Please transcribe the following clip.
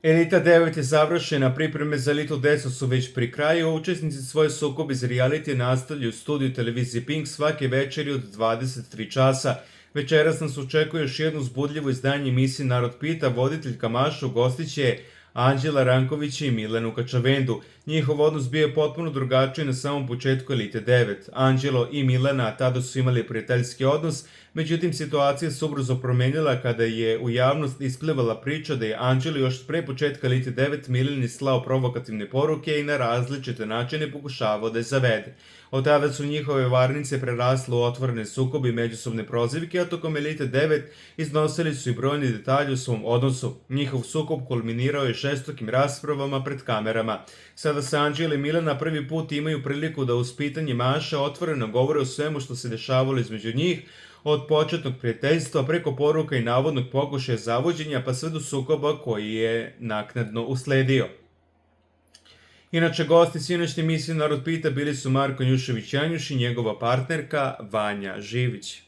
Elita 9 je završena, pripreme za Elitu 10 su već pri kraju, učesnici svoje sukobe iz reality nastavljaju u studiju televizije Pink svake večeri od 23 časa. Večeras nas očekuje još jedno uzbudljivo izdanje emisije Narod pita, voditeljka Maša ugostiće Anđela Rankovića i Milenu Kačavendu. Njihov odnos bio je potpuno drugačiji na samom početku Elite 9. Anđelo i Milena tada su imali prijateljski odnos, međutim situacija se ubrzo promenila kada je u javnost isplivala priča da je Anđelo još pre početka Elite 9 Mileni slao provokativne poruke i na različite načine pokušavao da je zavede. Od tada su njihove varnice prerasle u otvorene sukobe i međusobne prozivke, a tokom Elite 9 iznosili su i brojni detalji u svom odnosu. Njihov sukob kulminirao je žestokim raspravama pred kamerama. Sada se Anđela i Milena prvi put imaju priliku da uz pitanje Maše otvoreno govore o svemu što se dešavalo između njih, od početnog prijateljstva preko poruka i navodnog pokušaja zavođenja pa sve do sukoba koji je naknadno usledio. Inače, gosti sinoćne emisije Narod pita bili su Marko Njušević-Janjuš i njegova partnerka Vanja Živić.